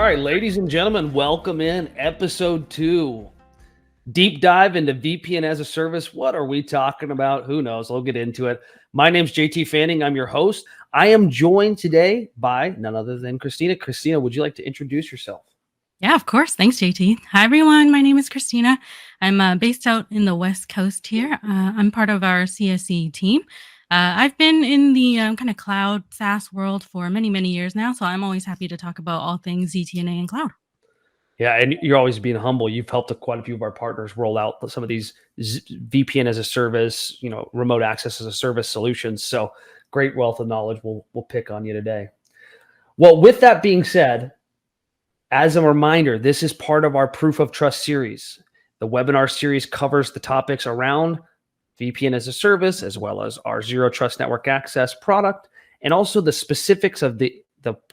right, ladies and gentlemen, welcome in episode 2. Deep dive into VPN as a service. What are we talking about? Who knows? We'll get into it. My name's JT Fanning. I'm your host. I am joined today by none other than Christina. Christina, would you like to introduce yourself? Yeah, of course. Thanks, JT. Hi, everyone. My name is Christina. I'm based out in the West Coast here. I'm part of our CSE team. I've been in the kind of cloud SaaS world for many, many years now, so I'm always happy to talk about all things ZTNA and cloud. Yeah, and you're always being humble. You've helped quite a few of our partners roll out some of these VPN as a service, remote access as a service solutions. So great wealth of knowledge. We'll pick on you today. Well, with that being said, as a reminder, this is part of our Proof of Trust series. The webinar series covers the topics around VPN as a service, as well as our Zero Trust Network Access product, and also the specifics of the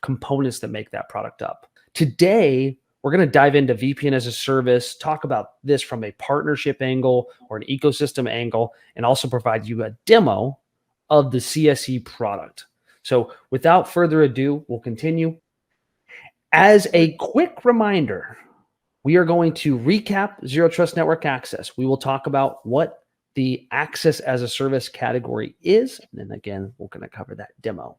components that make that product up. Today, we're going to dive into VPN as a service, talk about this from a partnership angle or an ecosystem angle, and also provide you a demo of the CSE product. So without further ado, we'll continue. As a quick reminder, we are going to recap Zero Trust Network Access. We will talk about what the access as a service category is. And then again, we're going to cover that demo.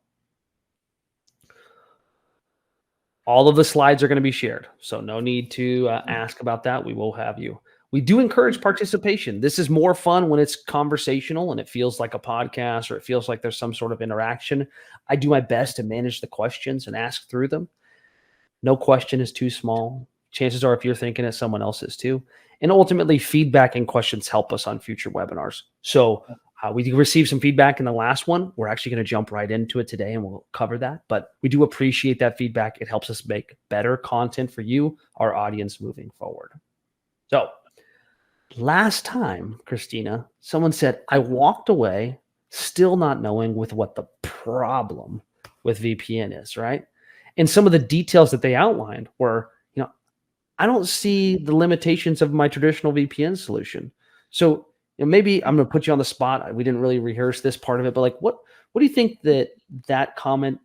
All of the slides are going to be shared, so no need to ask about that. We will have you. We do encourage participation. This is more fun when it's conversational and it feels like a podcast or it feels like there's some sort of interaction. I do my best to manage the questions and ask through them. No question is too small. Chances are if you're thinking it, someone else is too. And ultimately, feedback and questions help us on future webinars. So we received some feedback in the last one. We're actually going to jump right into it today and we'll cover that. But we do appreciate that feedback. It helps us make better content for you, our audience, moving forward. So last time, Christina, someone said, I walked away still not knowing what the problem with VPN is, right? And some of the details that they outlined were, I don't see the limitations of my traditional VPN solution. So maybe I'm going to put you on the spot. We didn't really rehearse this part of it, but like, what do you think that comment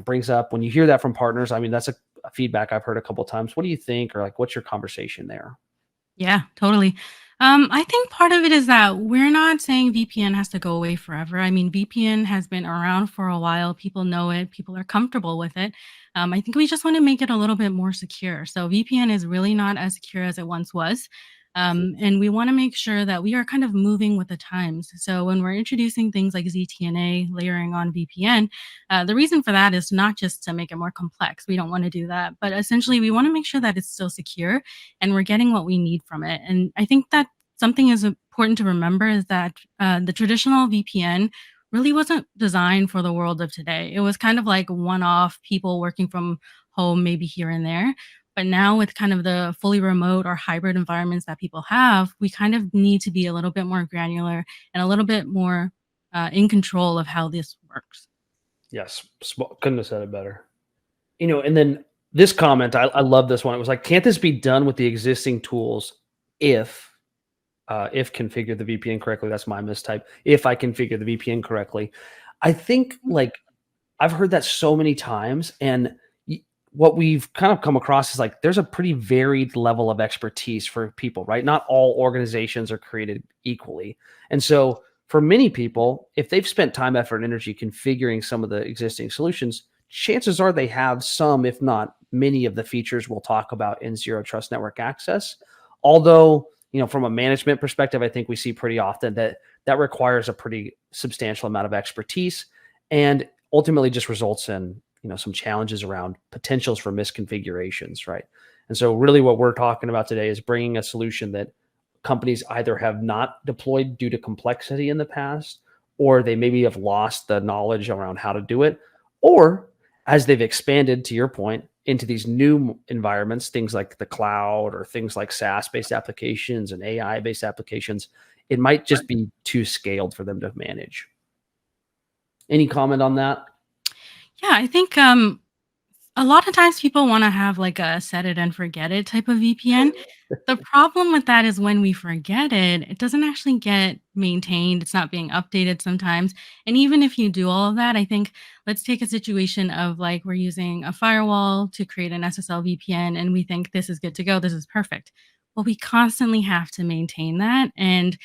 brings up when you hear that from partners? I mean, that's a feedback I've heard a couple of times. What do you think, or like, what's your conversation there? Yeah, totally. I think part of it is that we're not saying VPN has to go away forever. I mean, VPN has been around for a while. People know it. People are comfortable with it. I think we just want to make it a little bit more secure. So VPN is really not as secure as it once was. And we want to make sure that we are kind of moving with the times. So when we're introducing things like ZTNA, layering on VPN, the reason for that is not just to make it more complex. We don't want to do that. But essentially, we want to make sure that it's still secure and we're getting what we need from it. And I think that something is important to remember is that the traditional VPN really wasn't designed for the world of today. It was kind of like one-off people working from home, maybe here and there. But now with kind of the fully remote or hybrid environments that people have, we kind of need to be a little bit more granular and a little bit more in control of how this works. Yes, couldn't have said it better. And then this comment, I love this one. It was like, can't this be done with the existing tools if configure the VPN correctly? That's my mistype. If I configure the VPN correctly. I think like I've heard that so many times, and what we've kind of come across is like there's a pretty varied level of expertise for people, right? Not all organizations are created equally. And so for many people, if they've spent time, effort, and energy configuring some of the existing solutions, chances are they have some, if not many of the features we'll talk about in Zero Trust Network Access. Although, from a management perspective, I think we see pretty often that requires a pretty substantial amount of expertise and ultimately just results in, some challenges around potentials for misconfigurations, right? And so really what we're talking about today is bringing a solution that companies either have not deployed due to complexity in the past, or they maybe have lost the knowledge around how to do it, or as they've expanded, to your point, into these new environments, things like the cloud or things like SaaS-based applications and AI-based applications, it might just be too scaled for them to manage. Any comment on that? Yeah, I think A lot of times people wanna have, like, a set it and forget it type of VPN. The problem with that is when we forget it, it doesn't actually get maintained, it's not being updated sometimes, and even if you do all of that, I think let's take a situation of, like, we're using a firewall to create an SSL VPN, and we think this is good to go, this is perfect. Well, we constantly have to maintain that, and,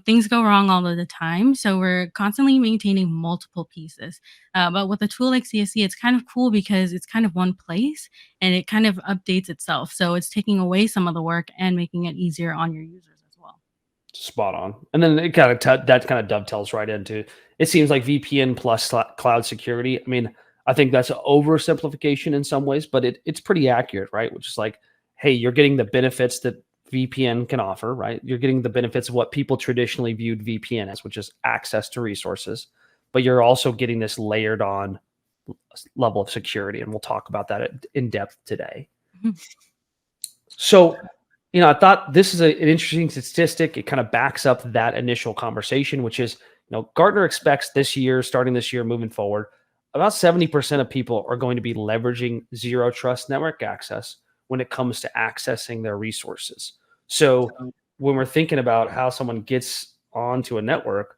things go wrong all of the time, so we're constantly maintaining multiple pieces. But with a tool like CSC, it's kind of cool because it's kind of one place and it kind of updates itself. So it's taking away some of the work and making it easier on your users as well. Spot on. And then it kind of that kind of dovetails right into it seems like VPN plus cloud security. I mean, I think that's an oversimplification in some ways, but it's pretty accurate, right? Which is like, hey, you're getting the benefits that VPN can offer, right? You're getting the benefits of what people traditionally viewed VPN as, which is access to resources, but you're also getting this layered on level of security, and we'll talk about that in depth today. Mhm. So, I thought this is an interesting statistic. It kind of backs up that initial conversation, which is, Gartner expects this year, starting this year, moving forward, about 70% of people are going to be leveraging zero trust network access when it comes to accessing their resources. So, when we're thinking about how someone gets onto a network,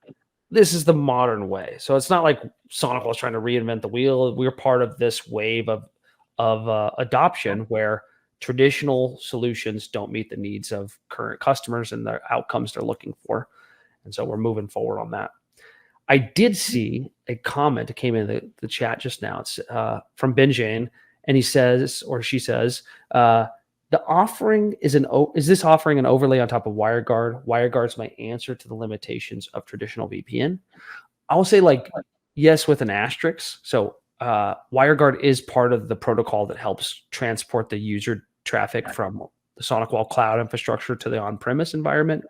this is the modern way. So it's not like SonicWall is trying to reinvent the wheel. We're part of this wave of adoption where traditional solutions don't meet the needs of current customers and the outcomes they're looking for. And so we're moving forward on that. I did see a comment that came in the chat just now. It's from Benjamin, and he says, or she says, the offering is this offering an overlay on top of WireGuard? WireGuard's my answer to the limitations of traditional VPN. I will say, like, yes, with an asterisk. So WireGuard is part of the protocol that helps transport the user traffic from the SonicWall cloud infrastructure to the on-premise environment.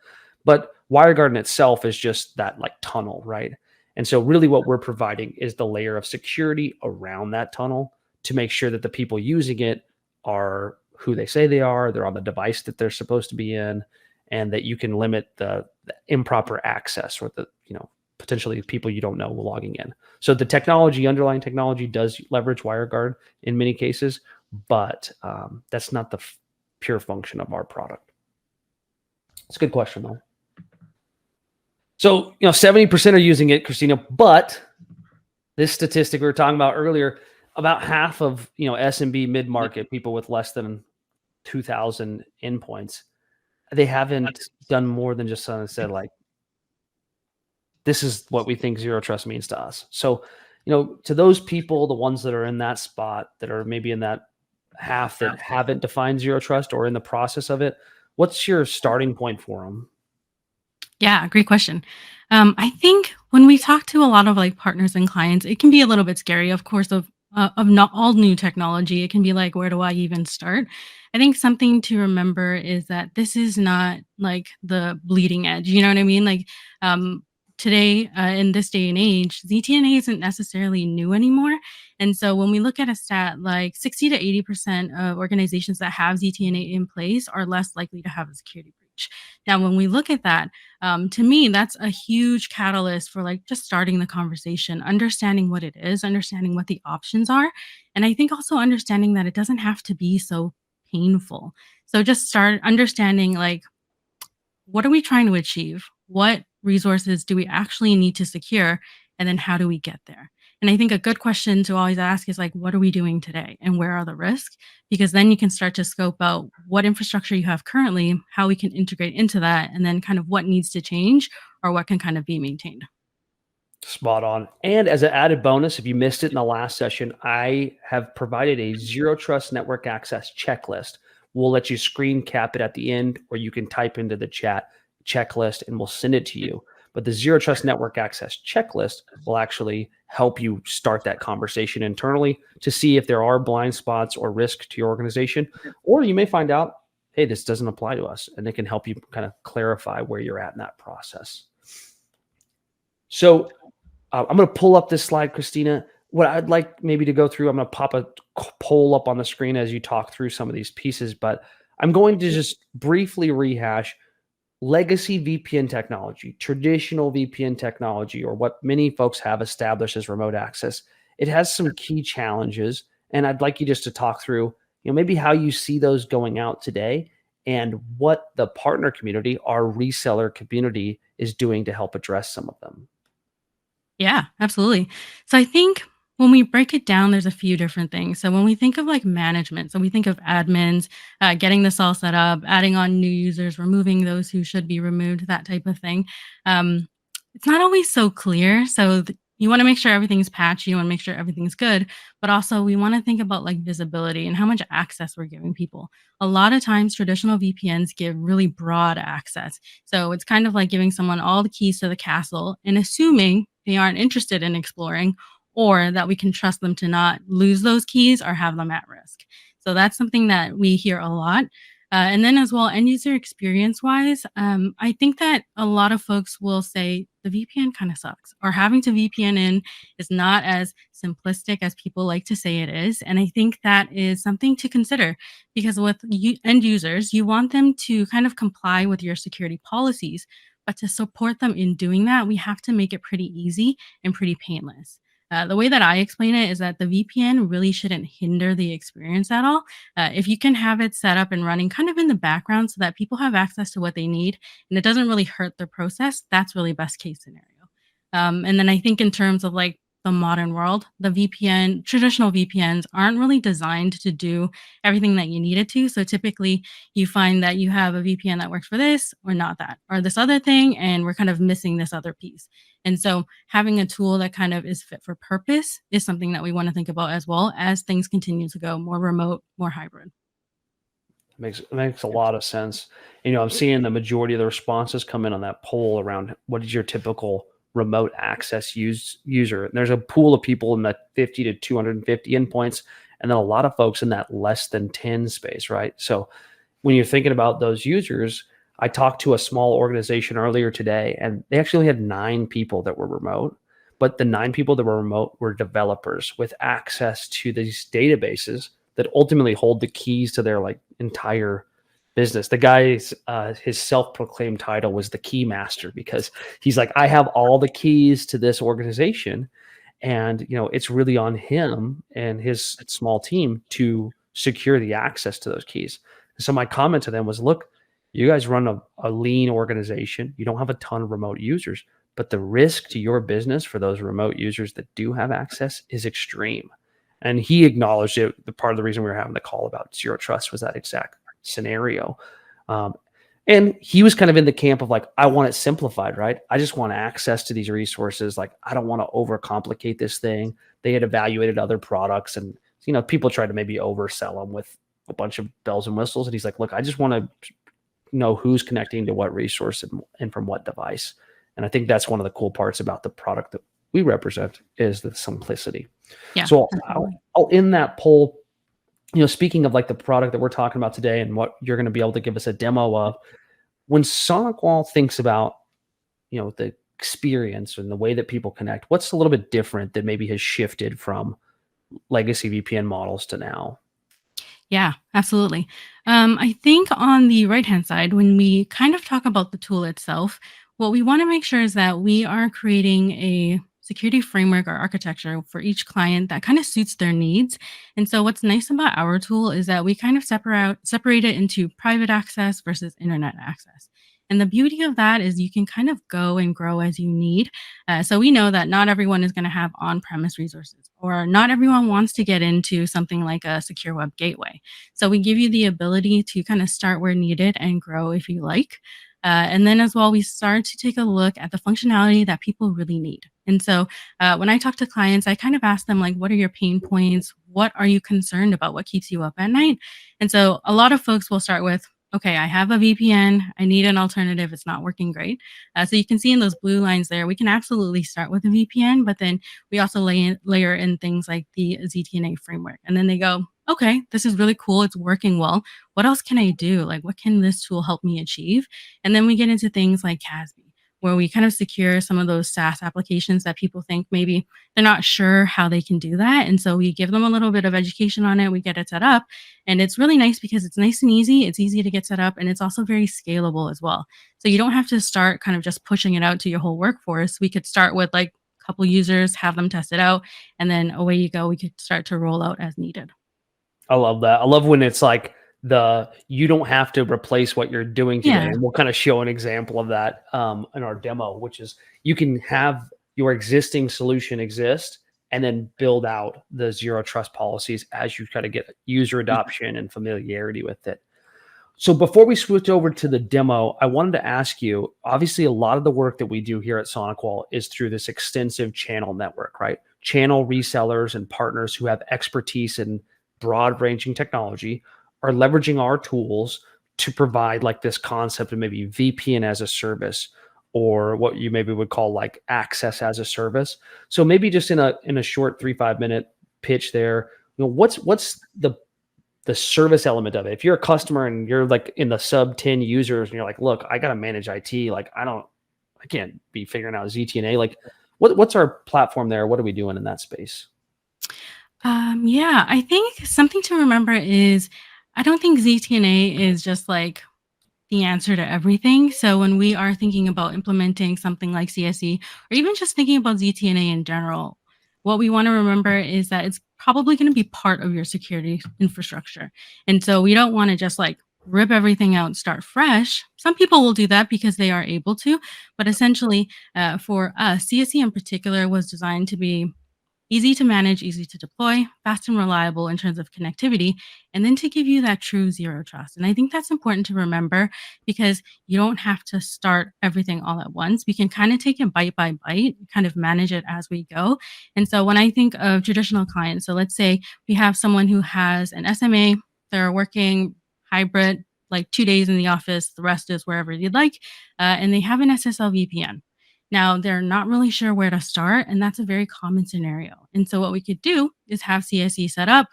But WireGuard in itself is just that like tunnel, right? And so really what we're providing is the layer of security around that tunnel to make sure that the people using it are who they say they are, they're on the device that they're supposed to be in, and that you can limit the improper access or the, potentially people you don't know logging in. So the underlying technology does leverage WireGuard in many cases, but that's not the pure function of our product. It's a good question though. So, 70% are using it, Christina, but this statistic we were talking about earlier, about half of, SMB mid-market people with less than 2,000 endpoints, they haven't done more than just said like, this is what we think zero trust means to us. So, to those people, the ones that are in that spot, that are maybe in that half that haven't defined zero trust or in the process of it, what's your starting point for them? Yeah, great question. I think when we talk to a lot of like partners and clients, it can be a little bit scary, of course, of not all new technology. It can be like, where do I even start? I think something to remember is that this is not like the bleeding edge. You know what I mean? Like today, in this day and age, ZTNA isn't necessarily new anymore. And so when we look at a stat, like 60 to 80% of organizations that have ZTNA in place are less likely to have a security breach. Now, when we look at that, to me, that's a huge catalyst for like just starting the conversation, understanding what it is, understanding what the options are. And I think also understanding that it doesn't have to be so painful. So just start understanding like, what are we trying to achieve? What resources do we actually need to secure? And then how do we get there? And I think a good question to always ask is like, what are we doing today and where are the risks? Because then you can start to scope out what infrastructure you have currently, how we can integrate into that, and then kind of what needs to change or what can kind of be maintained. Spot on. And as an added bonus, if you missed it in the last session, I have provided a zero trust network access checklist. We'll let you screen cap it at the end, or you can type into the chat checklist and we'll send it to you. But the zero trust network access checklist will actually help you start that conversation internally to see if there are blind spots or risk to your organization. Or you may find out, hey, this doesn't apply to us, and it can help you kind of clarify where you're at in that process. So I'm going to pull up this slide, Christina. What I'd like maybe to go through, I'm going to pop a poll up on the screen as you talk through some of these pieces, but I'm going to just briefly rehash legacy VPN technology, traditional VPN technology, or what many folks have established as remote access. It has some key challenges And I'd like you just to talk through, maybe how you see those going out today and what the partner community, our reseller community, is doing to help address some of them. Yeah, absolutely. So I think when we break it down, there's a few different things. So when we think of like management, so we think of admins, getting this all set up, adding on new users, removing those who should be removed, that type of thing. Um, it's not always so clear. So you want to make sure everything's patchy, you want to make sure everything's good, but also we want to think about like visibility and how much access we're giving people. A lot of times, traditional VPNs give really broad access. So it's kind of like giving someone all the keys to the castle and assuming they aren't interested in exploring or that we can trust them to not lose those keys or have them at risk. So that's something that we hear a lot. And then, as well, end user experience wise, I think that a lot of folks will say the VPN kind of sucks, or having to VPN in is not as simplistic as people like to say it is. And I think that is something to consider because with end users, you want them to kind of comply with your security policies. But to support them in doing that, we have to make it pretty easy and pretty painless. The way that I explain it is that the VPN really shouldn't hinder the experience at all. If you can have it set up and running kind of in the background so that people have access to what they need and it doesn't really hurt their process, that's really best case scenario. And then I think in terms of like the modern world, the VPN, traditional VPNs aren't really designed to do everything that you need it to. So typically you find that you have a VPN that works for this or not that, or this other thing, and we're kind of missing this other piece. And so having a tool that kind of is fit for purpose is something that we want to think about as well as things continue to go more remote, more hybrid. Makes a lot of sense. I'm seeing the majority of the responses come in on that poll around what is your typical remote access user. And there's a pool of people in that 50 to 250 endpoints, and then a lot of folks in that less than 10 space, right? So when you're thinking about those users, I talked to a small organization earlier today, and they actually had 9 people that were remote. But the 9 people that were remote were developers with access to these databases that ultimately hold the keys to their like entire business. The guy's his self-proclaimed title was the key master because he's like, I have all the keys to this organization, and it's really on him and his small team to secure the access to those keys. So my comment to them was, look, you guys run a lean organization. You don't have a ton of remote users, but the risk to your business for those remote users that do have access is extreme. And he acknowledged it. The part of the reason we were having the call about zero trust was that exact scenario. And he was kind of in the camp of like, I want it simplified, right? I just want access to these resources. Like, I don't want to overcomplicate this thing. They had evaluated other products and, people tried to maybe oversell them with a bunch of bells and whistles. And he's like, look, I just want to know who's connecting to what resource and from what device. And I think that's one of the cool parts about the product that we represent is the simplicity. Yeah. So I'll end that poll, speaking of like the product that we're talking about today and what you're going to be able to give us a demo of, when SonicWall thinks about, the experience and the way that people connect, what's a little bit different that maybe has shifted from legacy VPN models to now? Yeah, absolutely. I think on the right hand side, when we kind of talk about the tool itself, what we want to make sure is that we are creating a security framework or architecture for each client that kind of suits their needs. And so what's nice about our tool is that we kind of separate it into private access versus internet access. And the beauty of that is you can kind of go and grow as you need. So we know that not everyone is going to have on-premise resources, or not everyone wants to get into something like a secure web gateway. So we give you the ability to kind of start where needed and grow if you like. And then as well, we start to take a look at the functionality that people really need. And so when I talk to clients, I kind of ask them, like, what are your pain points? What are you concerned about? What keeps you up at night? And so a lot of folks will start with, okay, I have a VPN. I need an alternative. It's not working great. So you can see in those blue lines there, we can absolutely start with a VPN, but then we also layer in things like the ZTNA framework. And then they go, okay, this is really cool. It's working well. What else can I do? Like, what can this tool help me achieve? And then we get into things like CASB, where we kind of secure some of those SaaS applications that people think maybe they're not sure how they can do that. And so we give them a little bit of education on it. We get it set up. And it's really nice because it's nice and easy. It's easy to get set up. And it's also very scalable as well. So you don't have to start kind of just pushing it out to your whole workforce. We could start with like couple users, have them test it out, and then away you go. We could start to roll out as needed. I love that. I love when it's like you don't have to replace what you're doing today. Yeah. And we'll kind of show an example of that in our demo, which is you can have your existing solution exist and then build out the zero trust policies as you kind of get user adoption and familiarity with it. So before we switch over to the demo, I wanted to ask you, obviously a lot of the work that we do here at SonicWall is through this extensive channel network, right? Channel resellers and partners who have expertise in broad ranging technology are leveraging our tools to provide like this concept of maybe VPN as a service, or what you maybe would call like access as a service. So maybe just in a short 3-5 minute pitch there, what's the service element of it. If you're a customer and you're like in the sub 10 users and you're like, look, I got to manage IT. Like I can't be figuring out ZTNA. Like what's our platform there? What are we doing in that space? Yeah, I think something to remember is I don't think ZTNA is just like the answer to everything. So when we are thinking about implementing something like CSE or even just thinking about ZTNA in general, what we want to remember is that it's probably going to be part of your security infrastructure. And so we don't want to just like rip everything out and start fresh. Some people will do that because they are able to, but essentially for us, CSE in particular was designed to be easy to manage, easy to deploy, fast and reliable in terms of connectivity, and then to give you that true zero trust. And I think that's important to remember because you don't have to start everything all at once. We can kind of take it bite by bite, kind of manage it as we go. And so when I think of traditional clients, so let's say we have someone who has an SMA, they're working hybrid, like 2 days in the office, the rest is wherever you'd like, and they have an SSL VPN. Now, they're not really sure where to start, and that's a very common scenario. And so, what we could do is have CSE set up,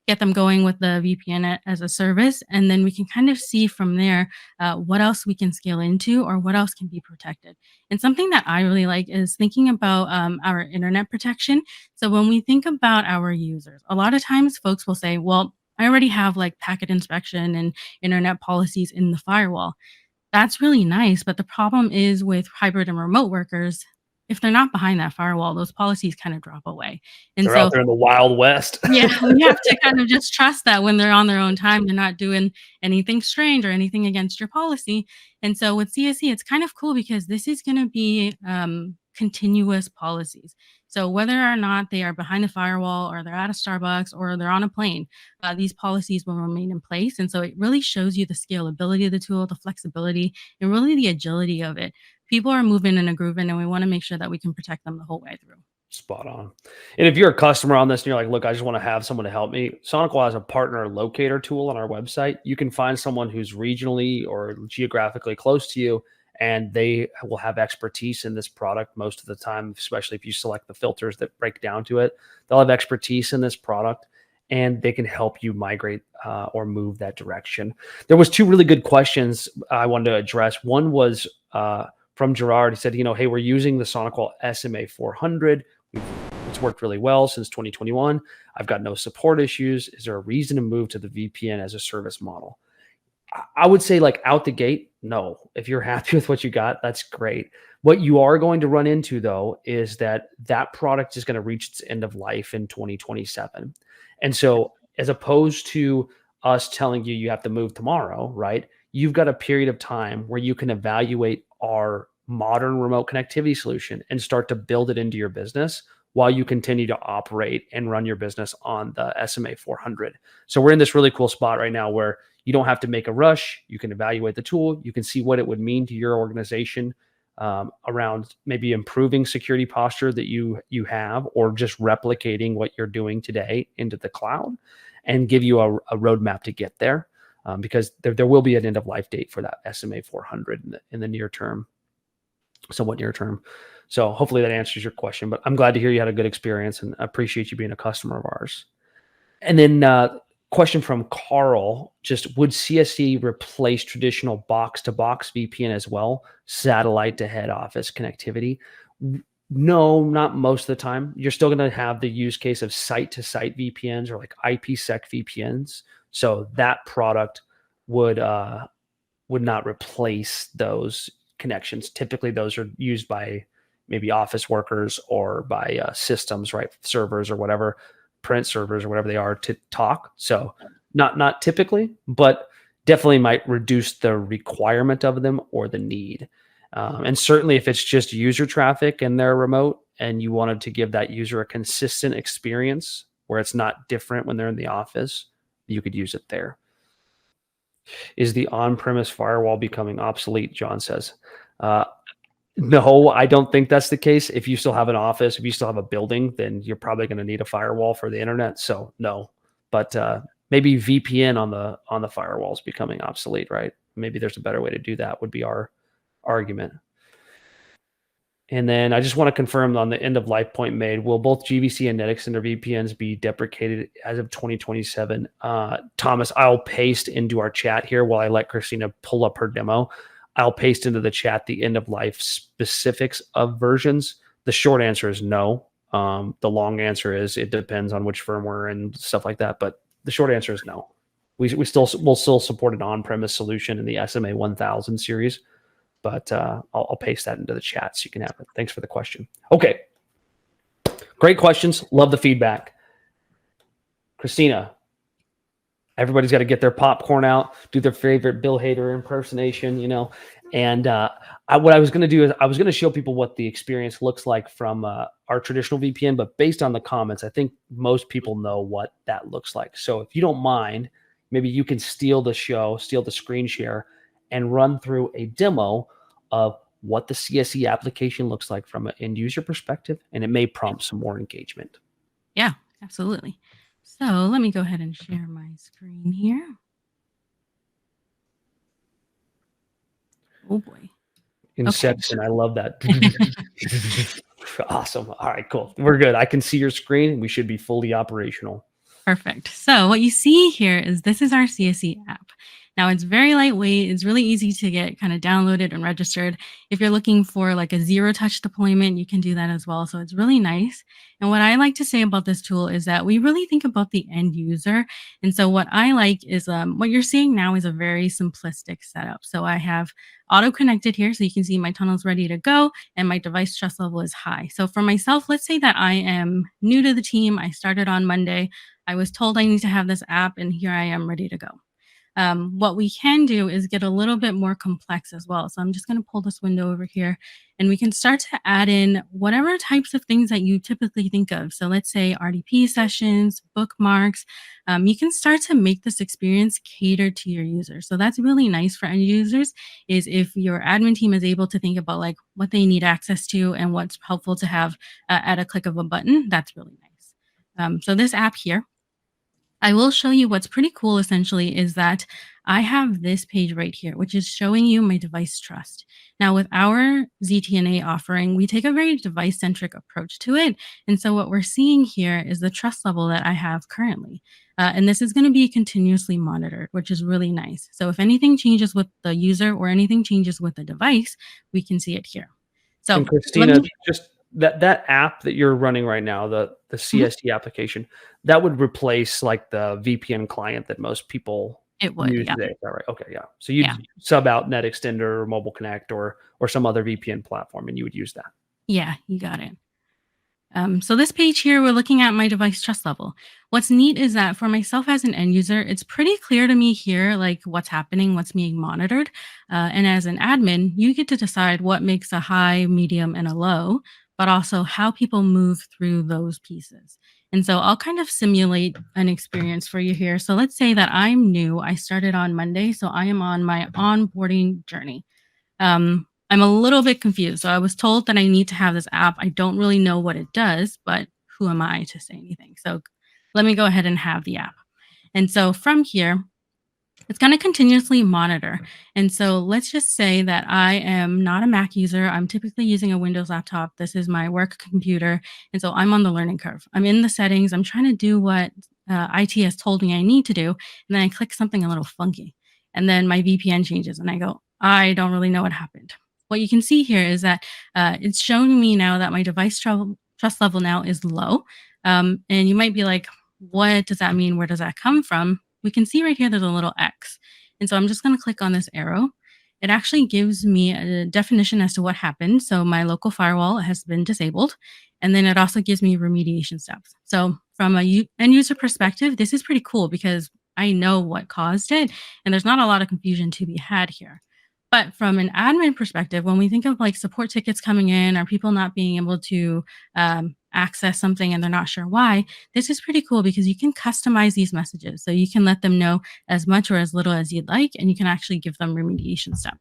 get them going with the VPN as a service, and then we can kind of see from there what else we can scale into or what else can be protected. And something that I really like is thinking about our internet protection. So, when we think about our users, a lot of times folks will say, well, I already have like packet inspection and internet policies in the firewall. That's really nice, but the problem is with hybrid and remote workers, if they're not behind that firewall, those policies kind of drop away. And They're out so there in the Wild West. yeah, we have to kind of just trust that when they're on their own time, they're not doing anything strange or anything against your policy. And so with CSE, it's kind of cool because this is going to be continuous policies. So whether or not they are behind the firewall or they're at a Starbucks or they're on a plane, these policies will remain in place. And so it really shows you the scalability of the tool, the flexibility, and really the agility of it. People are moving and grooving, and we want to make sure that we can protect them the whole way through. Spot on. And if you're a customer on this and you're like, look, I just want to have someone to help me, SonicWall has a partner locator tool on our website. You can find someone who's regionally or geographically close to you, and they will have expertise in this product most of the time, especially if you select the filters that break down to it. They'll have expertise in this product, and they can help you migrate or move that direction. There was two really good questions I wanted to address. One was from Gerard. He said, hey, we're using the SonicWall SMA 400. It's worked really well since 2021. I've got no support issues. Is there a reason to move to the VPN as a service model? I would say like out the gate, no. If you're happy with what you got, that's great. What you are going to run into though is that product is going to reach its end of life in 2027. And so as opposed to us telling you have to move tomorrow, right? You've got a period of time where you can evaluate our modern remote connectivity solution and start to build it into your business while you continue to operate and run your business on the SMA 400. So we're in this really cool spot right now where you don't have to make a rush. You can evaluate the tool. You can see what it would mean to your organization around maybe improving security posture that you have, or just replicating what you're doing today into the cloud, and give you a roadmap to get there. Because there will be an end of life date for that SMA 400 in the near term. Somewhat near term. So hopefully that answers your question, but I'm glad to hear you had a good experience and appreciate you being a customer of ours. And then question from Carl, just would CSE replace traditional box-to-box VPN as well, satellite to head office connectivity? No, not most of the time. You're still going to have the use case of site-to-site VPNs or like IPsec VPNs. So that product would not replace those connections. Typically, those are used by maybe office workers or by systems, right? Servers or whatever, print servers or whatever they are to talk. So not typically, but definitely might reduce the requirement of them or the need. And certainly if it's just user traffic and they're remote and you wanted to give that user a consistent experience where it's not different when they're in the office, you could use it there. Is the on-premise firewall becoming obsolete? John says. No, I don't think that's the case. If you still have an office, if you still have a building, then you're probably going to need a firewall for the internet. So no, but maybe VPN on the firewall is becoming obsolete, right? Maybe there's a better way to do that. Would be our argument. And then I just want to confirm on the end of life point made, will both GVC and NetExtender VPNs be deprecated as of 2027? Thomas, I'll paste into our chat here while I let Christina pull up her demo. I'll paste into the chat the end of life specifics of versions. The short answer is no. The long answer is it depends on which firmware and stuff like that. But the short answer is no. We'll still support an on-premise solution in the SMA 1000 series. But I'll paste that into the chat so you can have it. Thanks for the question. Okay. Great questions. Love the feedback. Christina, everybody's got to get their popcorn out, do their favorite Bill Hader impersonation, And what I was going to do is I was going to show people what the experience looks like from our traditional VPN, but based on the comments, I think most people know what that looks like. So if you don't mind, maybe you can steal the screen share, and run through a demo of what the CSE application looks like from an end user perspective, and it may prompt some more engagement. Yeah, absolutely. So let me go ahead and share my screen here. Oh boy. Inception. Okay. I love that. Awesome. All right, cool. We're good. I can see your screen and we should be fully operational. Perfect. So what you see here is this is our CSE app. Now it's very lightweight. It's really easy to get kind of downloaded and registered. If you're looking for like a zero touch deployment, you can do that as well. So it's really nice. And what I like to say about this tool is that we really think about the end user. And so what I like is what you're seeing now is a very simplistic setup. So I have auto connected here. So you can see my tunnel's ready to go and my device trust level is high. So for myself, let's say that I am new to the team. I started on Monday. I was told I need to have this app and here I am ready to go. What we can do is get a little bit more complex as well. So I'm just going to pull this window over here and we can start to add in whatever types of things that you typically think of. So let's say RDP sessions, bookmarks. You can start to make this experience cater to your users. So that's really nice for end users is if your admin team is able to think about like what they need access to and what's helpful to have at a click of a button. That's really nice. So this app here, I will show you what's pretty cool essentially is that I have this page right here, which is showing you my device trust. Now with our ZTNA offering, we take a very device-centric approach to it. And so what we're seeing here is the trust level that I have currently. And this is going to be continuously monitored, which is really nice. So if anything changes with the user or anything changes with the device, we can see it here. So and Christina, just that app that you're running right now, the CSE application, that would replace like the VPN client that most people use today. Is that right? Okay, yeah. So you'd sub out NetExtender or Mobile Connect or some other VPN platform, and you would use that. Yeah, you got it. So this page here, we're looking at my device trust level. What's neat is that for myself as an end user, it's pretty clear to me here, like what's happening, what's being monitored. And as an admin, you get to decide what makes a high, medium, and a low, but also how people move through those pieces. And so I'll kind of simulate an experience for you here. So let's say that I'm new. I started on Monday, so I am on my onboarding journey. I'm a little bit confused. So I was told that I need to have this app. I don't really know what it does, but who am I to say anything? So let me go ahead and have the app. And so from here, it's going to continuously monitor. And so let's just say that I am not a Mac user. I'm typically using a Windows laptop. This is my work computer. And so I'm on the learning curve. I'm in the settings. I'm trying to do what IT has told me I need to do. And then I click something a little funky. And then my VPN changes and I go, I don't really know what happened. What you can see here is that it's showing me now that my device trust level now is low. And you might be like, what does that mean? Where does that come from? We can see right here, there's a little X. And so I'm just going to click on this arrow. it actually gives me a definition as to what happened. So my local firewall has been disabled. And then it also gives me remediation steps. So from a end user perspective, this is pretty cool because I know what caused it and there's not a lot of confusion to be had here. But from an admin perspective, when we think of like support tickets coming in or people not being able to access something and they're not sure why, this is pretty cool because you can customize these messages. So you can let them know as much or as little as you'd like, and you can actually give them remediation steps.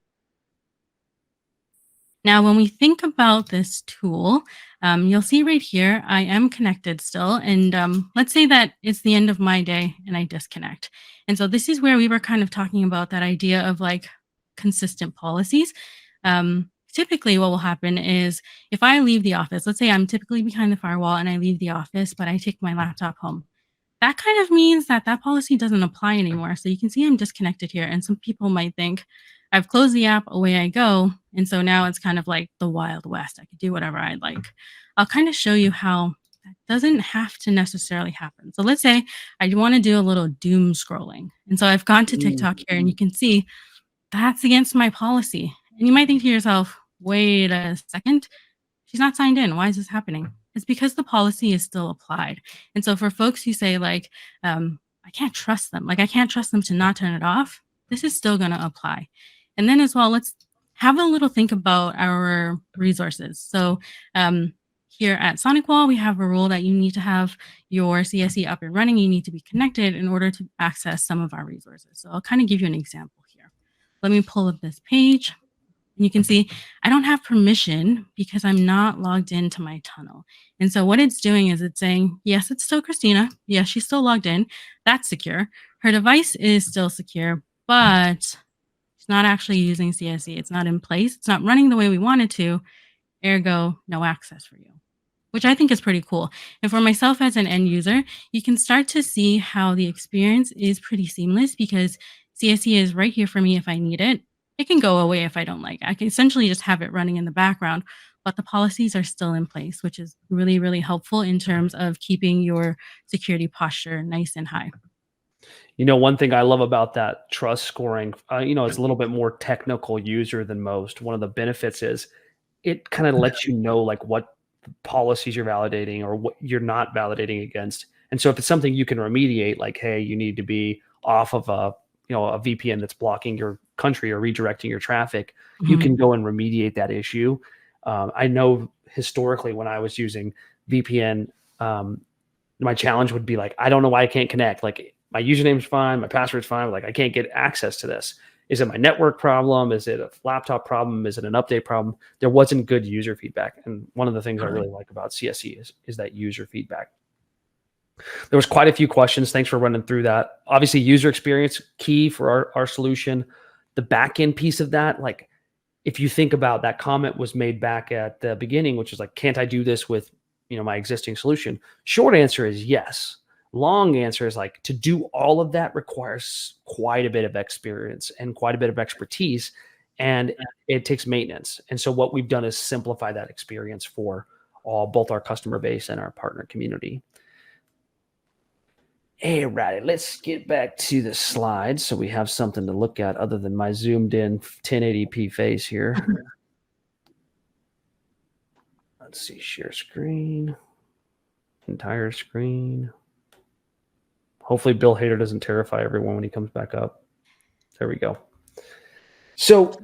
Now, when we think about this tool, you'll see right here, I am connected still. And let's say that it's the end of my day and I disconnect. And so this is where we were kind of talking about that idea of like consistent policies. Typically, what will happen is if I leave the office, let's say I'm typically behind the firewall and I leave the office, but I take my laptop home. That kind of means that that policy doesn't apply anymore. So you can see I'm disconnected here. And some people might think I've closed the app, away I go. And so now it's kind of like the Wild West. I could do whatever I'd like. I'll kind of show you how that doesn't have to necessarily happen. So let's say I want to do a little doom scrolling. And so I've gone to TikTok here and you can see that's against my policy. And you might think to yourself, wait a second, she's not signed in. Why is this happening? It's because the policy is still applied. And so for folks who say like, I can't trust them, like I can't trust them to not turn it off, this is still going to apply. And then as well, let's have a little think about our resources. So here at SonicWall, we have a rule that you need to have your CSE up and running. You need to be connected in order to access some of our resources. So I'll kind of give you an example here. Let me pull up this page. And you can see I don't have permission because I'm not logged into my tunnel. And so what it's doing is it's saying, yes, it's still Christina. Yes, she's still logged in. That's secure. Her device is still secure, but it's not actually using CSE. It's not in place. It's not running the way we want it to. Ergo, no access for you, which I think is pretty cool. And for myself as an end user, you can start to see how the experience is pretty seamless because CSE is right here for me if I need it. It can go away if I don't like it. I can essentially just have it running in the background, but the policies are still in place, which is really, really helpful in terms of keeping your security posture nice and high. You know, one thing I love about that trust scoring, you know, it's a little bit more technical user than most. One of the benefits is it kind of lets you know like what policies you're validating or what you're not validating against. And so if it's something you can remediate, like, hey, you need to be off of a VPN that's blocking your country or redirecting your traffic, you can go and remediate that issue. I know historically when I was using VPN, my challenge would be like, I don't know why I can't connect. Like my username's fine, my password's fine, but like I can't get access to this. Is it my network problem? Is it a laptop problem? Is it an update problem? There wasn't good user feedback. And one of the things I really like about CSE is that user feedback. There was quite a few questions. Thanks for running through that. Obviously, user experience, key for our solution. The back-end piece of that, like if you think about that comment was made back at the beginning, which is like, can't I do this with my existing solution? Short answer is yes. Long answer is like to do all of that requires quite a bit of experience and quite a bit of expertise, and it takes maintenance. And so what we've done is simplify that experience for both our customer base and our partner community. All right, let's get back to the slides so we have something to look at other than my zoomed in 1080p face here. Let's see, share screen, entire screen. Hopefully Bill Hader doesn't terrify everyone when he comes back up. There we go. So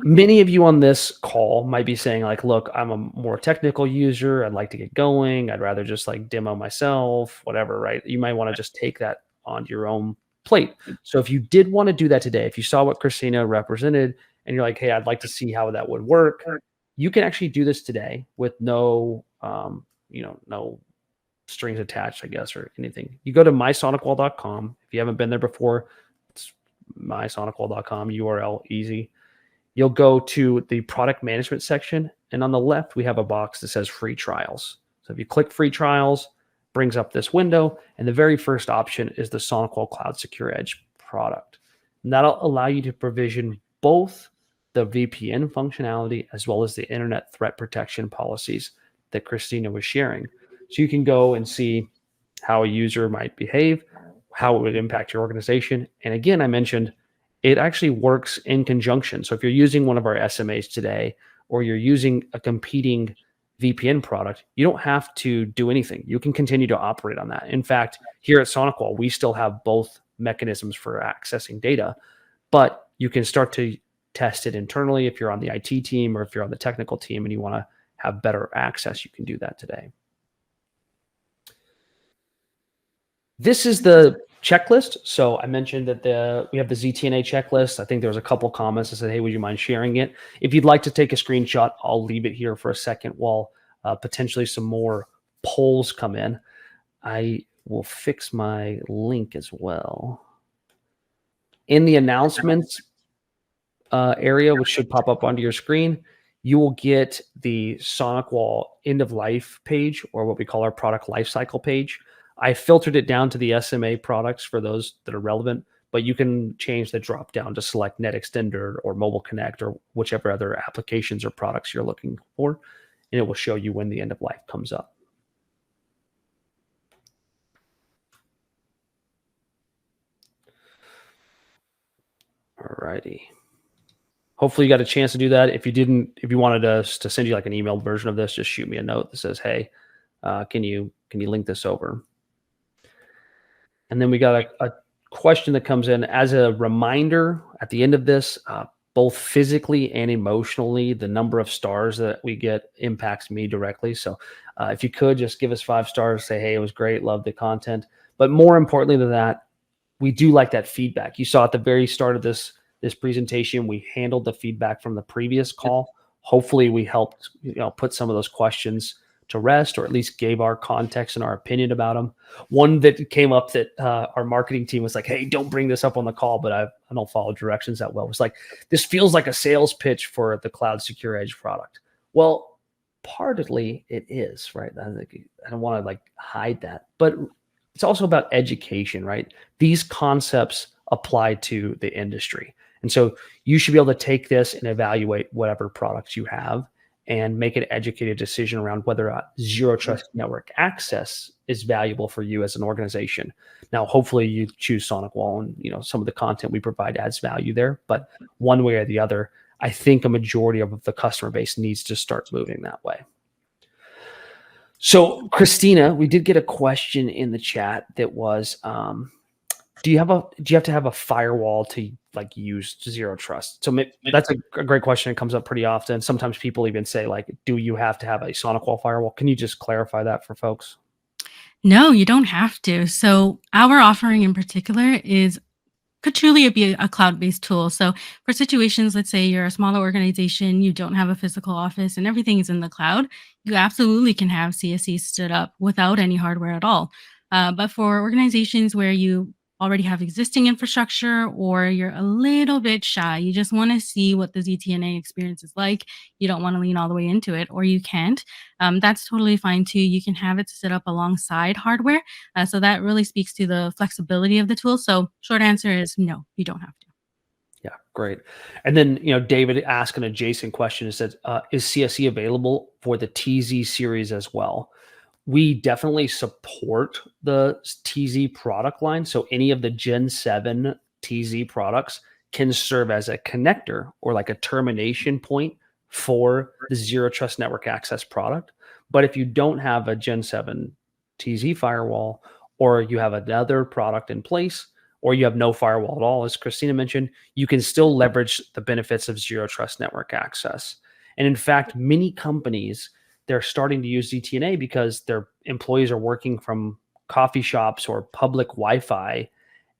many of you on this call might be saying like, look, I'm a more technical user. I'd like to get going. I'd rather just like demo myself, whatever, right? You might want to just take that onto your own plate. So if you did want to do that today, if you saw what Christina represented and you're like, hey, I'd like to see how that would work, you can actually do this today with no, no strings attached, I guess, or anything. You go to mysonicwall.com. If you haven't been there before, it's mysonicwall.com, URL easy. You'll go to the product management section, and on the left, we have a box that says free trials. So if you click free trials, brings up this window, and the very first option is the SonicWall Cloud Secure Edge product. And that'll allow you to provision both the VPN functionality as well as the internet threat protection policies that Christina was sharing. So you can go and see how a user might behave, how it would impact your organization. And again, I mentioned it actually works in conjunction. So if you're using one of our SMAs today, or you're using a competing VPN product, you don't have to do anything. You can continue to operate on that. In fact, here at SonicWall, we still have both mechanisms for accessing data, but you can start to test it internally if you're on the IT team or if you're on the technical team and you want to have better access, you can do that today. This is the checklist. So I mentioned that we have the ZTNA checklist. I think there was a couple comments that said, hey, would you mind sharing it? If you'd like to take a screenshot, I'll leave it here for a second while potentially some more polls come in. I will fix my link as well. In the announcements area, which should pop up onto your screen, you will get the SonicWall end of life page, or what we call our product lifecycle page. I filtered it down to the SMA products for those that are relevant, but you can change the drop down to select Net Extender or Mobile Connect or whichever other applications or products you're looking for, and it will show you when the end of life comes up. Alrighty. Hopefully you got a chance to do that. If you wanted us to send you like an emailed version of this, just shoot me a note that says, hey, can you link this over? And then we got a question that comes in as a reminder at the end of this, both physically and emotionally, the number of stars that we get impacts me directly. So if you could just give us 5 stars, say, hey, it was great, love the content. But more importantly than that, we do like that feedback. You saw at the very start of this presentation, we handled the feedback from the previous call. Hopefully we helped put some of those questions to rest, or at least gave our context and our opinion about them. One that came up that our marketing team was like, hey, don't bring this up on the call, but I don't follow directions that well. It was like, this feels like a sales pitch for the Cloud Secure Edge product. Well, partly it is, right? I don't want to like hide that, but it's also about education, right? These concepts apply to the industry. And so you should be able to take this and evaluate whatever products you have and make an educated decision around whether or not zero trust network access is valuable for you as an organization. Now, hopefully you choose SonicWall and some of the content we provide adds value there, but one way or the other, I think a majority of the customer base needs to start moving that way. So Christina, we did get a question in the chat that was, do you have to have a firewall to like use zero trust? So that's a great question. It comes up pretty often. Sometimes people even say like, do you have to have a SonicWall firewall? Can you just clarify that for folks? No, you don't have to. So our offering in particular could truly be a cloud-based tool. So for situations, let's say you're a smaller organization, you don't have a physical office and everything is in the cloud, you absolutely can have CSE stood up without any hardware at all. But for organizations where you already have existing infrastructure, or you're a little bit shy, you just want to see what the ZTNA experience is like, you don't want to lean all the way into it, or you can't, that's totally fine too. You can have it set up alongside hardware. So that really speaks to the flexibility of the tool. So short answer is no, you don't have to. Yeah, great. And then, David asked an adjacent question. It says, is CSE available for the TZ series as well? We definitely support the TZ product line. So any of the Gen 7 TZ products can serve as a connector or like a termination point for the zero trust network access product. But if you don't have a Gen 7 TZ firewall, or you have another product in place, or you have no firewall at all, as Christina mentioned, you can still leverage the benefits of zero trust network access. And in fact, many companies, they're starting to use ZTNA because their employees are working from coffee shops or public Wi-Fi.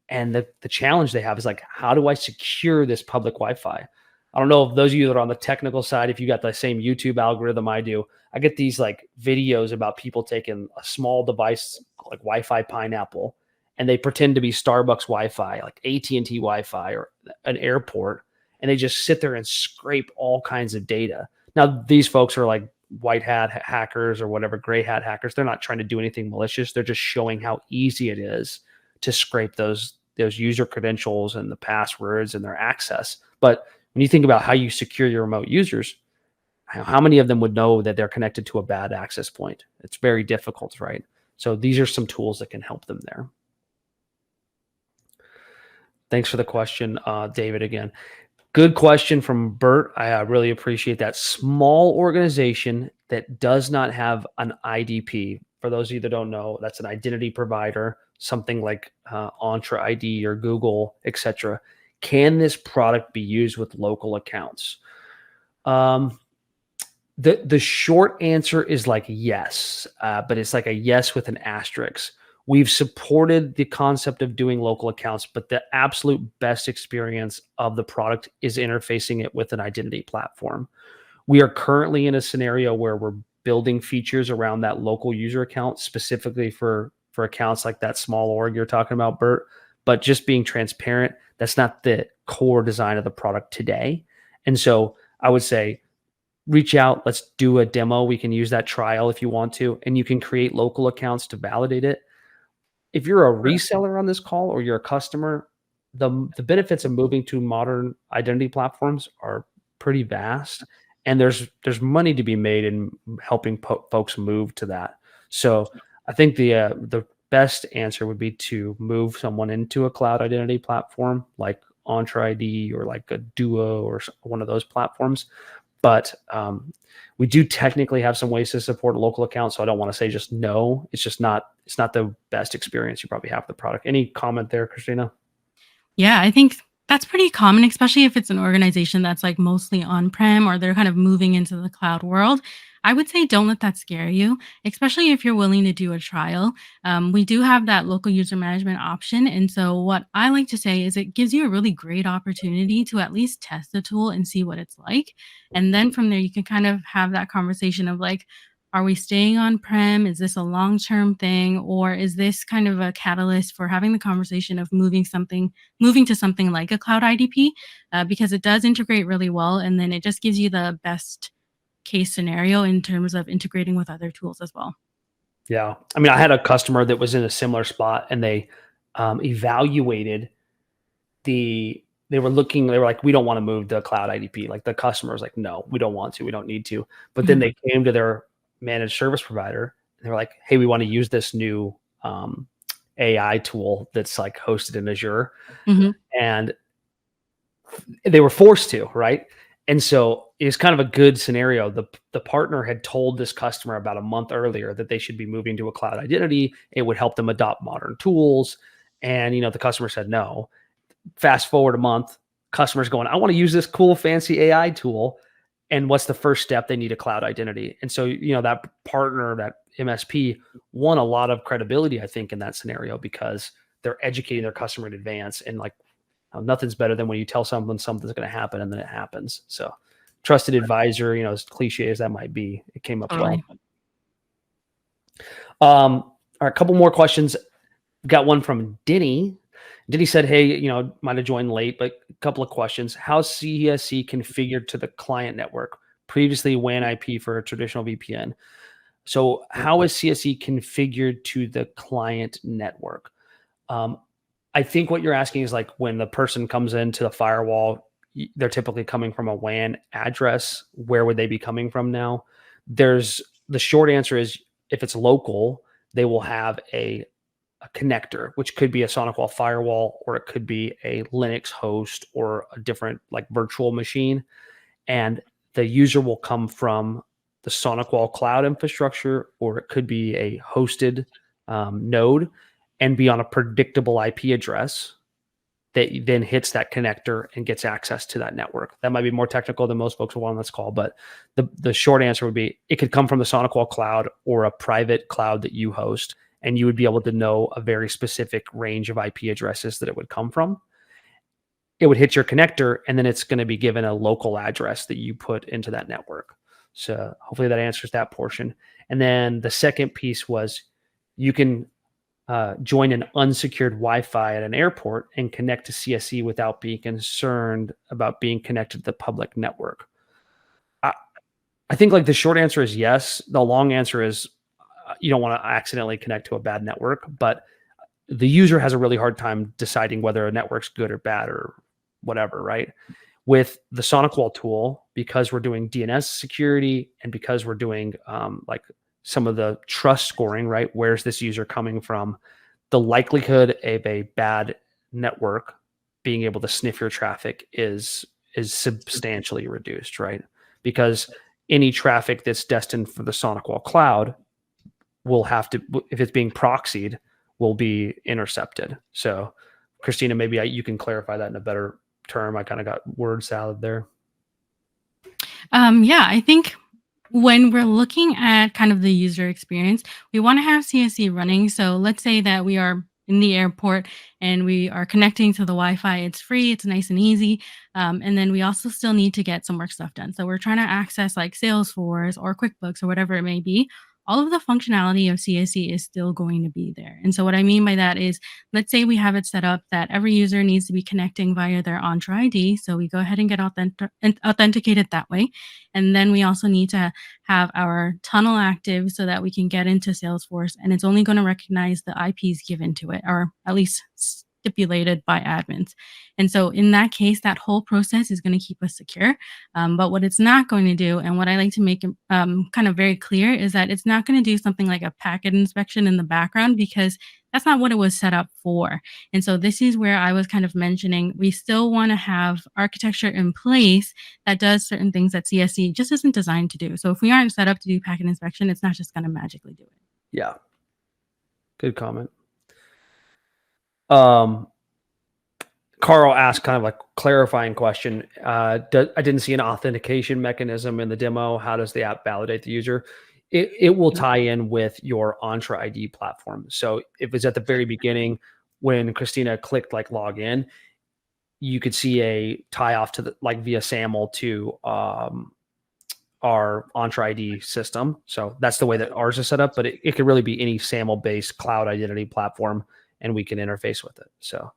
And the challenge they have is like, how do I secure this public Wi-Fi? I don't know if those of you that are on the technical side, if you got the same YouTube algorithm I do, I get these like videos about people taking a small device like Wi-Fi Pineapple, and they pretend to be Starbucks Wi-Fi, like AT&T Wi-Fi or an airport, and they just sit there and scrape all kinds of data. Now, these folks are like white hat hackers or whatever, gray hat hackers. They're not trying to do anything malicious. They're just showing how easy it is to scrape those user credentials and the passwords and their access. But when you think about how you secure your remote users, how many of them would know that they're connected to a bad access point? It's very difficult, right? So these are some tools that can help them there. Thanks for the question, David, again. Good question from Bert. I really appreciate that. Small organization that does not have an IDP. For those of you that don't know, that's an identity provider, something like Entra ID or Google, etc. Can this product be used with local accounts? The short answer is like yes, but it's like a yes with an asterisk. We've supported the concept of doing local accounts, but the absolute best experience of the product is interfacing it with an identity platform. We are currently in a scenario where we're building features around that local user account specifically for accounts like that small org you're talking about, Bert. But just being transparent, that's not the core design of the product today. And so I would say reach out, let's do a demo. We can use that trial if you want to, and you can create local accounts to validate it. If you're a reseller on this call or you're a customer, the benefits of moving to modern identity platforms are pretty vast, and there's money to be made in helping folks move to that. So I think the best answer would be to move someone into a cloud identity platform like Entra ID or like a Duo or one of those platforms. But we do technically have some ways to support local accounts, so I don't want to say just no. It's not the best experience you probably have with the product. Any comment there, Christina? Yeah, I think that's pretty common, especially if it's an organization that's like mostly on-prem or they're kind of moving into the cloud world. I would say don't let that scare you, especially if you're willing to do a trial. We do have that local user management option. And so, what I like to say is it gives you a really great opportunity to at least test the tool and see what it's like. And then from there, you can kind of have that conversation of like, are we staying on prem? Is this a long term thing? Or is this kind of a catalyst for having the conversation of moving to something like a cloud IDP, because it does integrate really well. And then it just gives you the best case scenario in terms of integrating with other tools as well. Yeah. I mean, I had a customer that was in a similar spot, and they evaluated they were like, we don't want to move the cloud IDP. Like the customer was like, no, we don't want to, we don't need to. But then Mhm. they came to their managed service provider and they were like, hey, we want to use this new AI tool that's like hosted in Azure. Mhm. And they were forced to, right? And so it's kind of a good scenario. The partner had told this customer about a month earlier that they should be moving to a cloud identity. It would help them adopt modern tools. And the customer said no. Fast forward a month, customers going, I want to use this cool fancy AI tool. And what's the first step? They need a cloud identity. And so, that partner, that MSP won a lot of credibility, I think, in that scenario because they're educating their customer in advance. And like, nothing's better than when you tell someone something's going to happen and then it happens. So trusted advisor, as cliche as that might be, it came up well. Totally. All right, a couple more questions. Got one from Denny. Denny said, hey, might have joined late, but a couple of questions. How's CSE configured to the client network? Previously WAN IP for a traditional VPN. So how is CSE configured to the client network? I think what you're asking is like when the person comes into the firewall, they're typically coming from a WAN address. Where would they be coming from now? The short answer is if it's local, they will have a connector, which could be a SonicWall firewall, or it could be a Linux host or a different like virtual machine. And the user will come from the SonicWall cloud infrastructure, or it could be a hosted node and be on a predictable IP address that then hits that connector and gets access to that network. That might be more technical than most folks will want on this call, but the short answer would be it could come from the SonicWall cloud or a private cloud that you host, and you would be able to know a very specific range of IP addresses that it would come from. It would hit your connector, and then it's going to be given a local address that you put into that network. So hopefully that answers that portion. And then the second piece was you can join an unsecured Wi-Fi at an airport and connect to CSE without being concerned about being connected to the public network. I think like the short answer is yes. The long answer is you don't want to accidentally connect to a bad network, but the user has a really hard time deciding whether a network's good or bad or whatever, right? With the SonicWall tool, because we're doing DNS security and because we're doing like some of the trust scoring, right? Where's this user coming from? The likelihood of a bad network being able to sniff your traffic is substantially reduced, right? Because any traffic that's destined for the SonicWall cloud will have to, if it's being proxied, will be intercepted. So, Christina, maybe you can clarify that in a better term. I kind of got word salad there. Yeah, I think when we're looking at kind of the user experience, we want to have CSE running. So let's say that we are in the airport and we are connecting to the Wi-Fi. It's free, it's nice and easy. And then we also still need to get some work stuff done. So we're trying to access like Salesforce or QuickBooks or whatever it may be. All of the functionality of CSE is still going to be there. And so what I mean by that is, let's say we have it set up that every user needs to be connecting via their Entra ID. So we go ahead and get authenticated that way. And then we also need to have our tunnel active so that we can get into Salesforce, and it's only going to recognize the IPs given to it, or at least stipulated by admins. And so in that case, that whole process is going to keep us secure. But what it's not going to do, and what I like to make kind of very clear, is that it's not going to do something like a packet inspection in the background, because that's not what it was set up for. And so this is where I was kind of mentioning we still want to have architecture in place that does certain things that CSE just isn't designed to do. So if we aren't set up to do packet inspection, it's not just going to magically do it. Yeah. Good comment. Carl asked kind of like clarifying question. I didn't see an authentication mechanism in the demo. How does the app validate the user? It will tie in with your Entra ID platform. So if it's at the very beginning, when Christina clicked like log in, you could see a tie off to the, like via SAML to our Entra ID system. So that's the way that ours is set up, but it could really be any SAML based cloud identity platform, and we can interface with it. So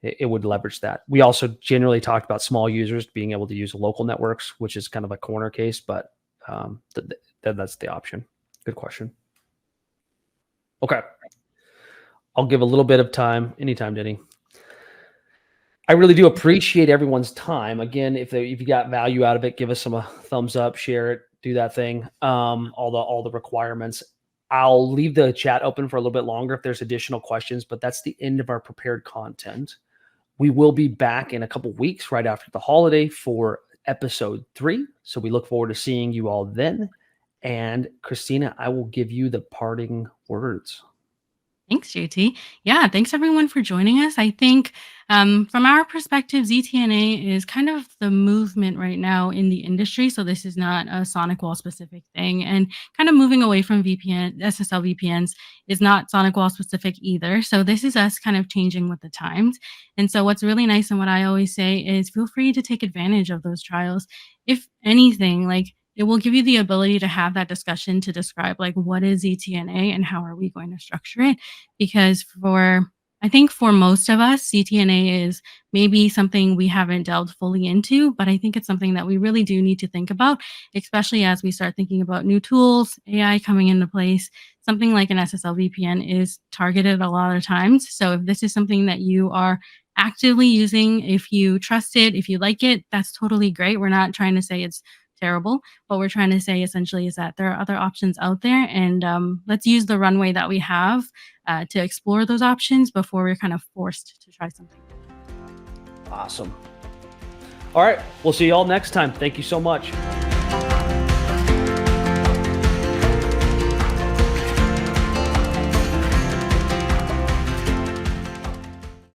it would leverage that. We also generally talked about small users being able to use local networks, which is kind of a corner case, but that's the option. Good question. Okay. I'll give a little bit of time. Anytime, Denny. I really do appreciate everyone's time. Again, if you got value out of it, give us some thumbs up, share it, do that thing. All the requirements. I'll leave the chat open for a little bit longer if there's additional questions, but that's the end of our prepared content. We will be back in a couple weeks right after the holiday for episode 3. So we look forward to seeing you all then. And Christina, I will give you the parting words. Thanks, JT. Yeah, thanks everyone for joining us. I think from our perspective, ZTNA is kind of the movement right now in the industry. So this is not a SonicWall specific thing, and kind of moving away from SSL VPNs is not SonicWall specific either. So this is us kind of changing with the times. And so what's really nice, and what I always say, is feel free to take advantage of those trials. If anything, like, it will give you the ability to have that discussion to describe like what is ZTNA and how are we going to structure it. Because I think for most of us, ZTNA is maybe something we haven't delved fully into, but I think it's something that we really do need to think about, especially as we start thinking about new tools, AI coming into place. Something like an SSL VPN is targeted a lot of times. So if this is something that you are actively using, if you trust it, if you like it, that's totally great. We're not trying to say it's terrible. What we're trying to say essentially is that there are other options out there, and let's use the runway that we have to explore those options before we're kind of forced to try something. Awesome. All right. We'll see you all next time. Thank you so much.